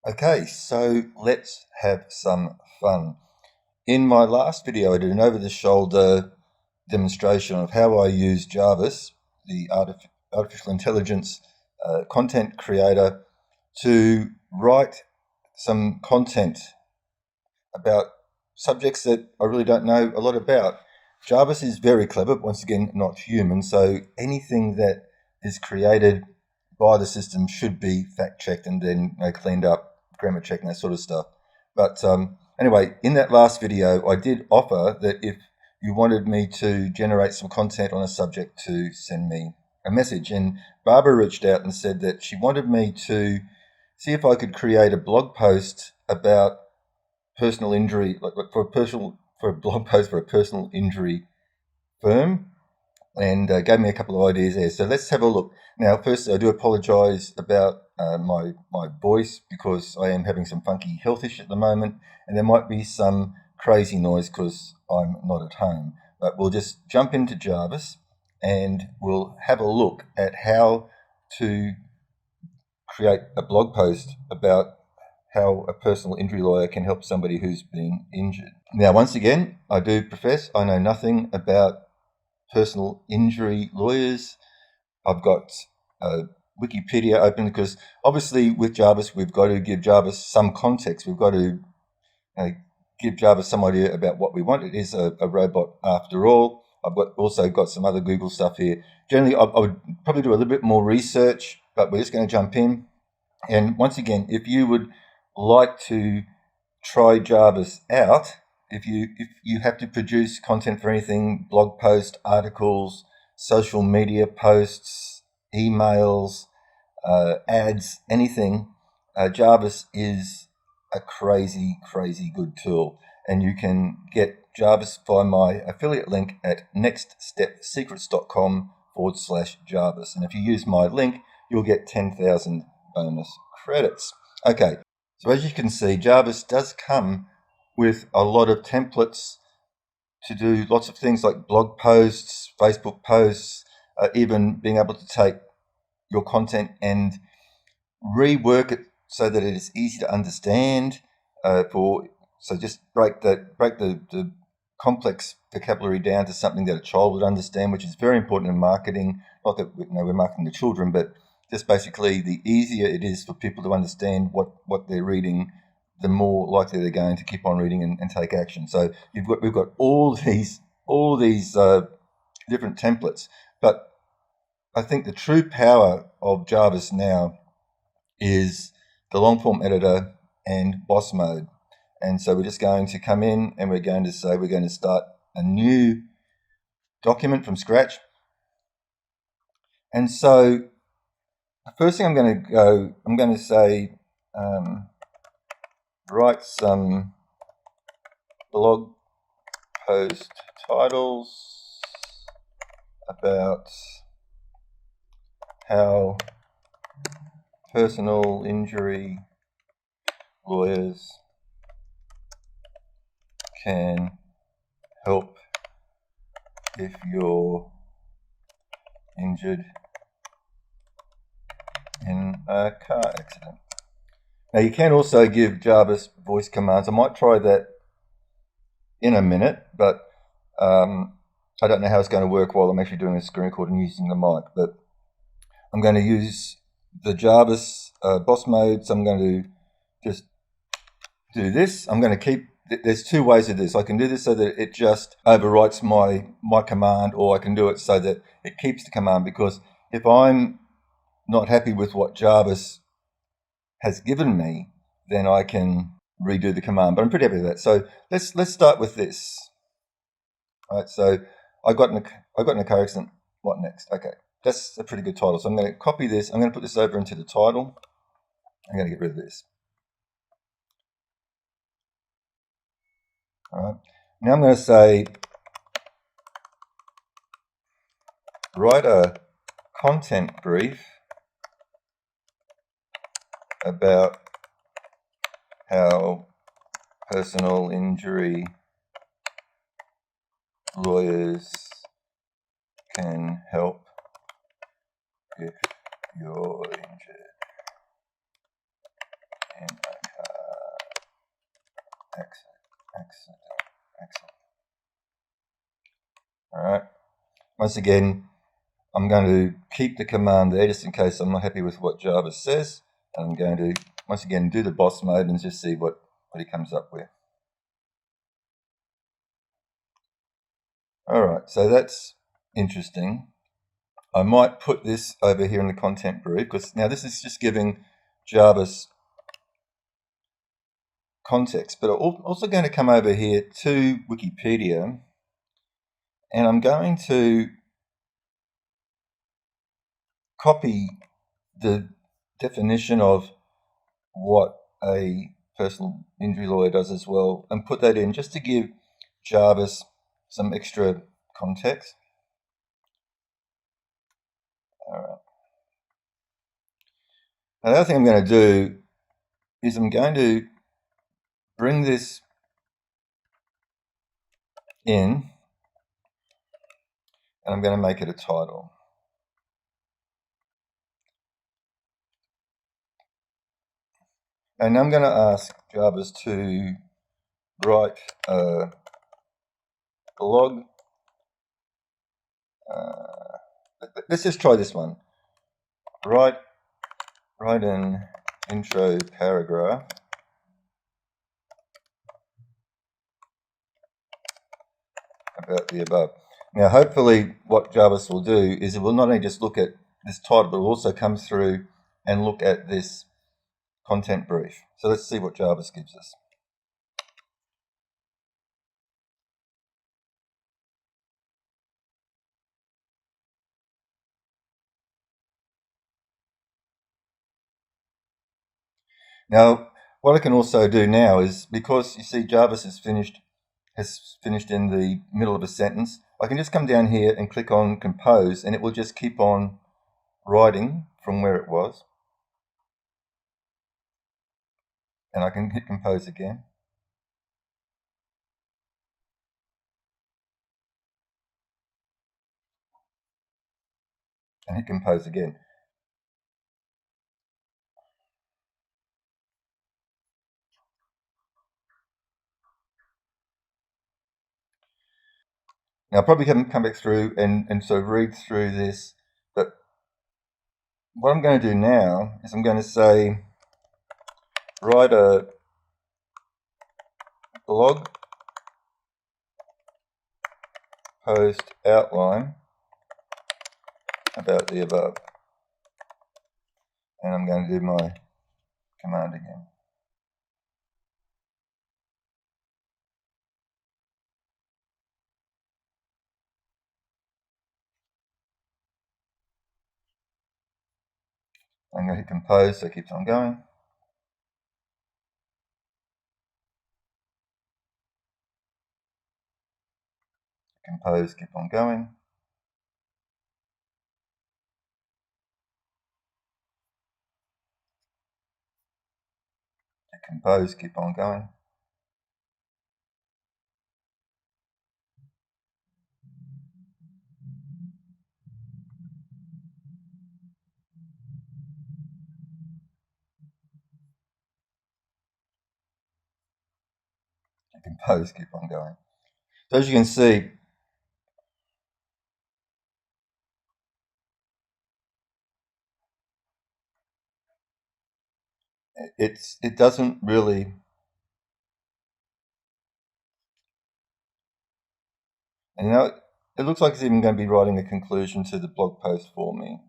Okay, so let's have some fun. In my last video, I did an over-the-shoulder demonstration of how I use Jarvis, the artificial intelligence content creator, to write some content about subjects that I really don't know a lot about. Jarvis is very clever, but once again, not human, so anything that is created by the system should be fact-checked and then cleaned up, grammar checked and that sort of stuff. But anyway, in that last video, I did offer that if you wanted me to generate some content on a subject, to send me a message. And Barbara reached out and said that she wanted me to see if I could create a blog post about personal injury, for a blog post for a personal injury firm, and gave me a couple of ideas there. So let's have a look. Now, first, I do apologise about my voice, because I am having some funky health issues at the moment, and there might be some crazy noise because I'm not at home. But we'll just jump into Jarvis and we'll have a look at how to create a blog post about how a personal injury lawyer can help somebody who's been injured. Now, once again, I do profess I know nothing about personal injury lawyers. I've got Wikipedia open because obviously with Jarvis, we've got to give Jarvis some context. We've got to give Jarvis some idea about what we want. It is a robot after all. I've also got some other Google stuff here. Generally, I would probably do a little bit more research, but we're just going to jump in. And once again, if you would like to try Jarvis out, if you have to produce content for anything, blog posts, articles, social media posts, emails, ads, anything, Jarvis is a crazy good tool. And you can get Jarvis via my affiliate link at nextstepsecrets.com/Jarvis. And if you use my link, you'll get 10,000 bonus credits. Okay, so as you can see, Jarvis does come with a lot of templates to do lots of things like blog posts, Facebook posts, even being able to take your content and rework it so that it is easy to understand. So just break the complex vocabulary down to something that a child would understand, which is very important in marketing. Not that we're marketing to children, but just basically the easier it is for people to understand what they're reading, the more likely they're going to keep on reading and take action. So we've got all these different templates, but I think the true power of Jarvis now is the long form editor and Boss Mode. And so we're just going to come in and we're going to say we're going to start a new document from scratch. And so the first thing I'm going to say, write some blog post titles about how personal injury lawyers can help if you're injured in a car accident. Now, you can also give Jarvis voice commands. I might try that in a minute, but I don't know how it's going to work while I'm actually doing a screen record and using the mic. But I'm going to use the Jarvis Boss Mode, so I'm going to just do this. I'm going to keep. There's two ways of this. I can do this so that it just overwrites my command, or I can do it so that it keeps the command, because if I'm not happy with what Jarvis has given me, then I can redo the command. But I'm pretty happy with that. So let's start with this. All right. So I got in a car accident. What next? Okay, that's a pretty good title. So I'm going to copy this. I'm going to put this over into the title. I'm going to get rid of this. All right. Now I'm going to say, write a content brief about how personal injury lawyers can help if you're injured in a Exit. All right. Once again, I'm going to keep the command there just in case I'm not happy with what Java says. And I'm going to, once again, do the boss mode and just see what he comes up with. All right, so that's interesting. I might put this over here in the content brief because now this is just giving Java's context, but I'm also going to come over here to Wikipedia and I'm going to copy the definition of what a personal injury lawyer does as well and put that in just to give Jarvis some extra context. All right. Now, the other thing I'm going to do is I'm going to bring this in and I'm going to make it a title. And I'm going to ask Jarvis to write a blog. Let's just try this one. Write an intro paragraph about the above. Now, hopefully what Jarvis will do is it will not only just look at this title, but it will also come through and look at this content brief. So let's see what Jarvis gives us. Now, what I can also do now is, because you see Jarvis has finished in the middle of a sentence, I can just come down here and click on compose and it will just keep on writing from where it was. And I can hit compose again. And hit compose again. Now, I probably haven't come back through and sort of read through this, but what I'm going to do now is I'm going to say, write a blog post outline about the above. And I'm going to do my command again. I'm going to hit compose so it keeps on going. Compose, keep on going. Compose, keep on going. Compose, keep on going. So as you can see, it doesn't really, and now it looks like it's even going to be writing a conclusion to the blog post for me.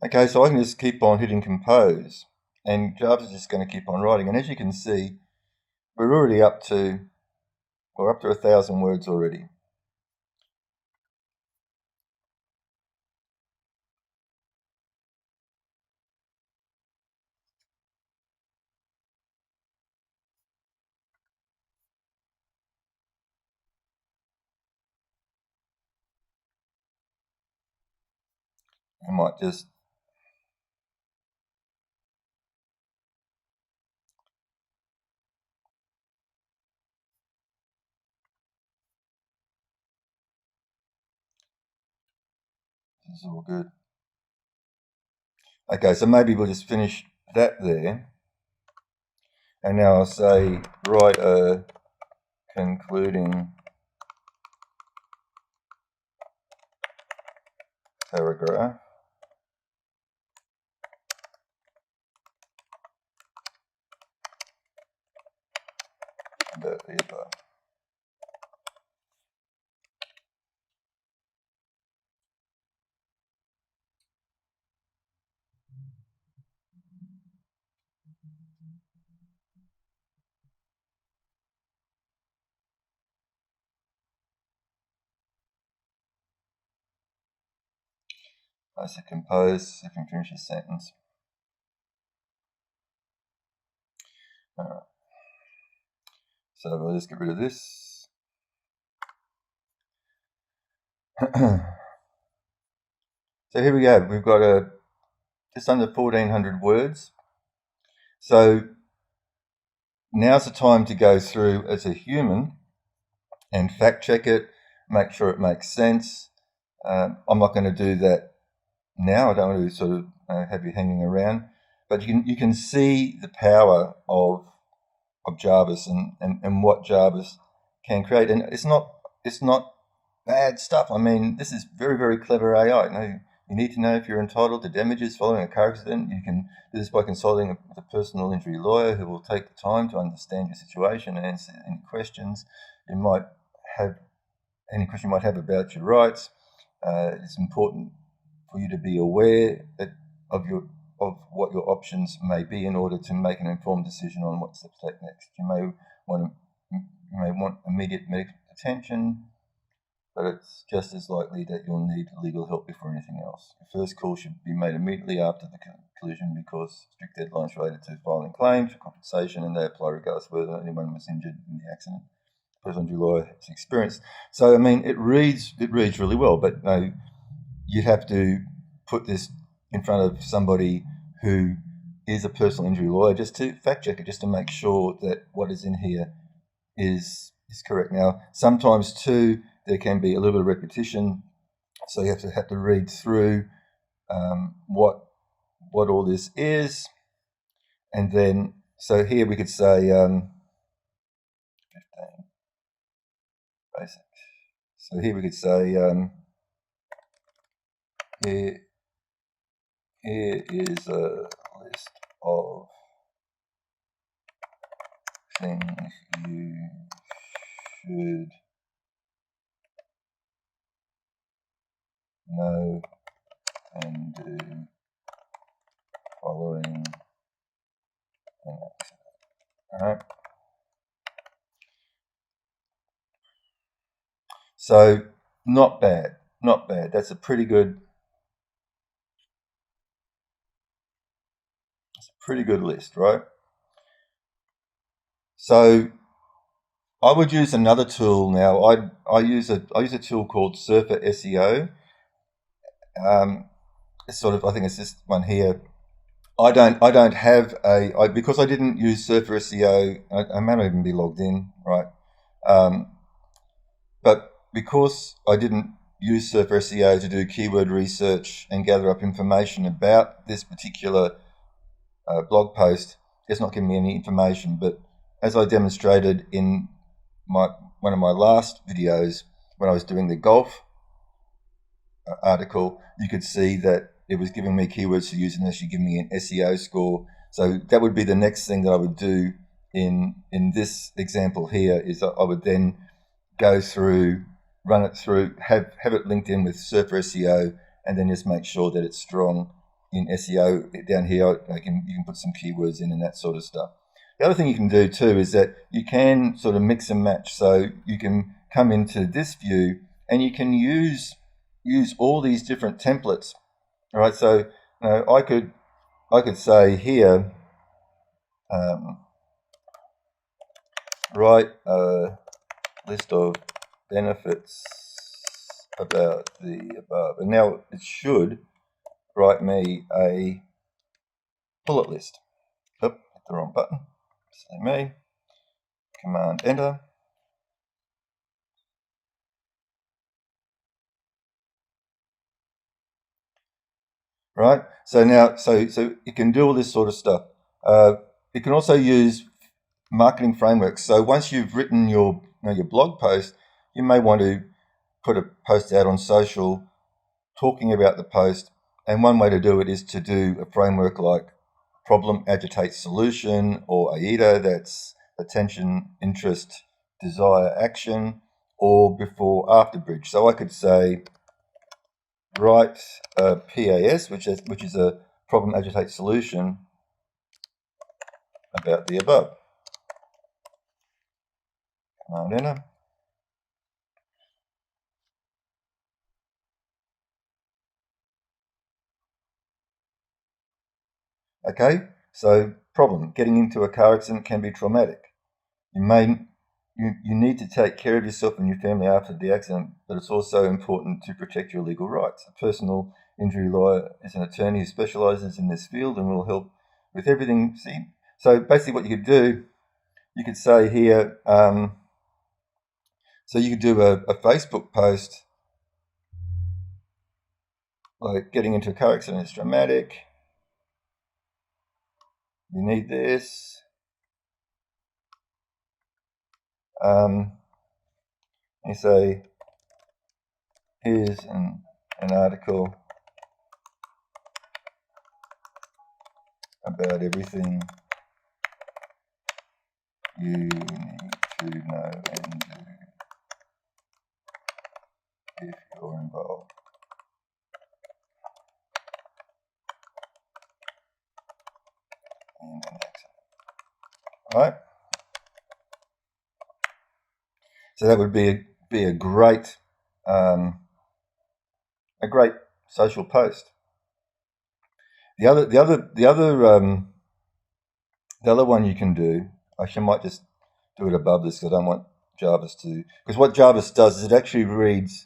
Okay, so I can just keep on hitting compose and Java's just going to keep on writing. And as you can see, we're already up to 1,000 words already. I might just is all good. Okay, so maybe we'll just finish that there. And now I'll say write a concluding paragraph about the above. I said compose, if you finish a sentence. Alright. So we'll just get rid of this. So here we go. We've got just under 1,400 words. So now's the time to go through as a human and fact check it, make sure it makes sense. I'm not going to do that now. I don't want to sort of have you hanging around, but you can see the power of Jarvis and what Jarvis can create. And it's not bad stuff. I mean, this is very, very clever AI. You need to know if you're entitled to damages following a car accident. You can do this by consulting with a personal injury lawyer who will take the time to understand your situation and answer any questions you might have. Any question you might have about your rights. It's important for you to be aware of what your options may be in order to make an informed decision on what steps to take next. You may want immediate medical attention, but it's just as likely that you'll need legal help before anything else. Your first call should be made immediately after the collision because strict deadlines related to filing claims for compensation, and they apply regardless of whether anyone was injured in the accident. Personal injury lawyer has experience. So I mean, it reads really well, but you'd have to put this in front of somebody who is a personal injury lawyer just to fact check it, just to make sure that what is in here is correct. Now, sometimes too, there can be a little bit of repetition, so you have to read through what all this is, and then so here we could say 15 basics. So here we could say here is a list of things you should know and do following an accident. All right. So not bad. That's a pretty good. It's a pretty good list, right? So I would use another tool now. I use a tool called Surfer SEO. It's sort of, I think it's this one here. I don't have because I didn't use Surfer SEO. I may not even be logged in, right? But because I didn't use Surfer SEO to do keyword research and gather up information about this particular blog post, it's not giving me any information. But as I demonstrated in one of my last videos when I was doing the golf article, you could see that it was giving me keywords to use and actually giving me an SEO score. So that would be the next thing that I would do in this example here, is I would then go through, run it through, have it linked in with Surfer SEO, and then just make sure that it's strong in SEO. Down here, you can put some keywords in and that sort of stuff. The other thing you can do too is that you can sort of mix and match. So you can come into this view and you can use all these different templates. All right, so I could say here, write a list of benefits about the above, and now it should write me a bullet list. Oh, hit the wrong button. Say me. Command Enter. right? So now, so it can do all this sort of stuff. It can also use marketing frameworks. So once you've written your your blog post, you may want to put a post out on social talking about the post. And one way to do it is to do a framework like problem, agitate, solution, or AIDA, that's attention, interest, desire, action, or before, after bridge. So I could say write PAS, which is a problem, agitate, solution about the above. Command enter. Okay, so problem, getting into a car accident can be traumatic. You need to take care of yourself and your family after the accident, but it's also important to protect your legal rights. A personal injury lawyer is an attorney who specialises in this field and will help with everything. See, so basically, what you could do, you could say here, so you could do a Facebook post like getting into a car accident is dramatic. You need this. You say, here's an article about everything you need to know and do if you're involved in an accident. All right. So that would be a great social post. The other one you can do. Actually, I might just do it above this because I don't want Jarvis to. Because what Jarvis does is it actually reads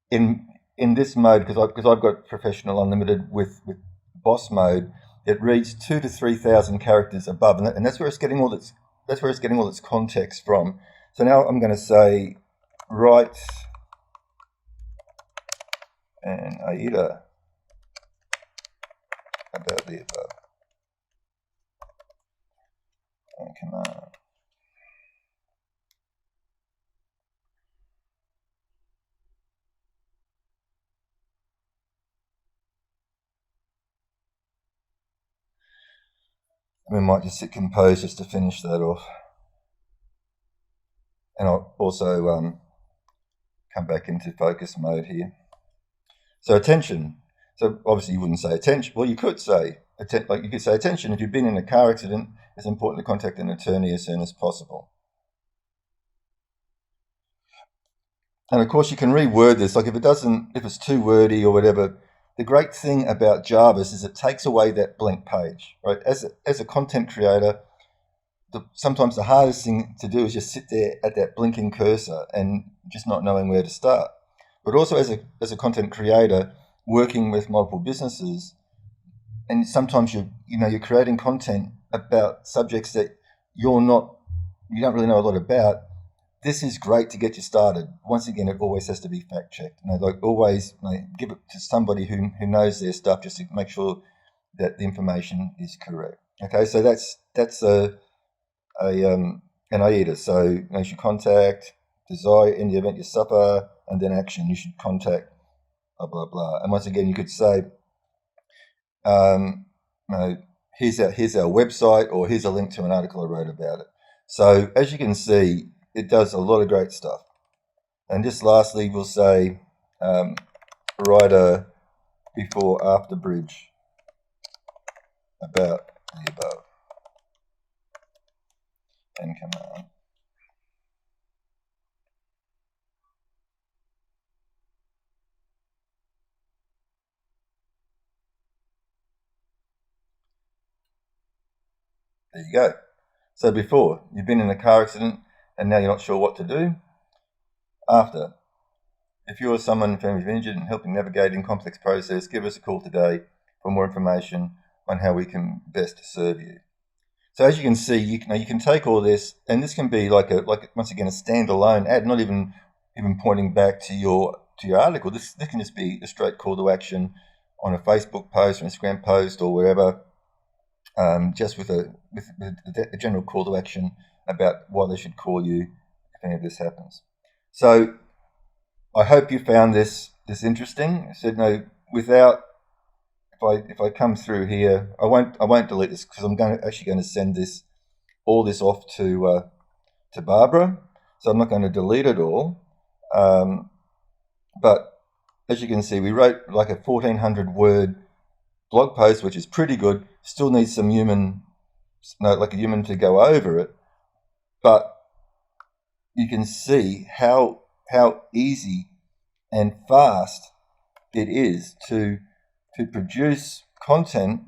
in this mode, because I've got professional unlimited with Boss Mode. It reads 2,000 to 3,000 characters above, and that's where it's getting all its context from. So now I'm going to say write an AIDA about the above and command. We might just hit compose just to finish that off. And I'll also come back into focus mode here. So attention. So obviously you wouldn't say attention. Well, you could say attention. If you've been in a car accident, it's important to contact an attorney as soon as possible. And of course, you can reword this. Like if it's too wordy or whatever. The great thing about Jarvis is it takes away that blank page, right? As a content creator, sometimes the hardest thing to do is just sit there at that blinking cursor and just not knowing where to start. But also as a content creator working with multiple businesses, and sometimes you're creating content about subjects that you don't really know a lot about. This is great to get you started. Once again, it always has to be fact checked. Always give it to somebody who knows their stuff, just to make sure that the information is correct. Okay, so that's an AIDA. So you should contact, desire in the event you suffer, and then action. You should contact, blah blah blah. And once again, you could say, here's our website, or here's a link to an article I wrote about it. So as you can see, it does a lot of great stuff. And just lastly, we'll say write a before after bridge about the above and command. There you go. So before, you've been in a car accident and now you're not sure what to do. After, if you or someone in your family is injured and helping navigating complex process, give us a call today for more information on how we can best serve you. So as you can see, you can take all this, and this can be like once again a standalone ad, not even pointing back to your article. This can just be a straight call to action on a Facebook post or Instagram post or wherever, just with a general call to action about why they should call you if any of this happens. So I hope you found this interesting. So without if I come through here, I won't delete this because I'm actually going to send all this off to Barbara. So I'm not going to delete it all. But as you can see, we wrote like a 1,400 word blog post, which is pretty good. Still needs some human to go over it. But you can see how easy and fast it is to produce content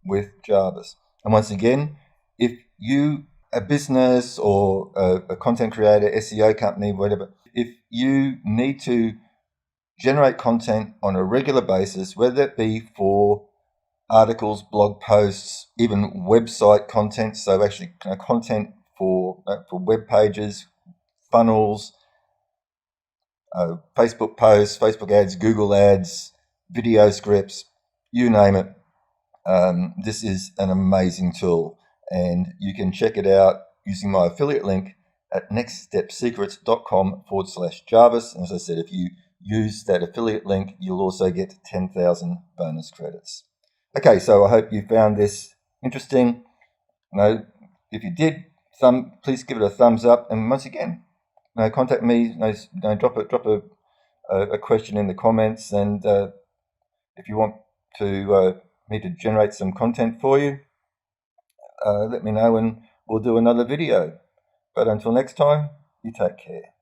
with Jarvis. And once again, if you, a business or a content creator, SEO company, whatever, if you need to generate content on a regular basis, whether it be for articles, blog posts, even website content, so actually content for web pages, funnels, Facebook posts, Facebook ads, Google ads, video scripts, you name it. This is an amazing tool, and you can check it out using my affiliate link at nextstepsecrets.com/Jarvis. And as I said, if you use that affiliate link, you'll also get 10,000 bonus credits. Okay, so I hope you found this interesting. If you did, please give it a thumbs up. And once again, contact me. Drop a question in the comments, and if you want me to generate some content for you, let me know, and we'll do another video. But until next time, you take care.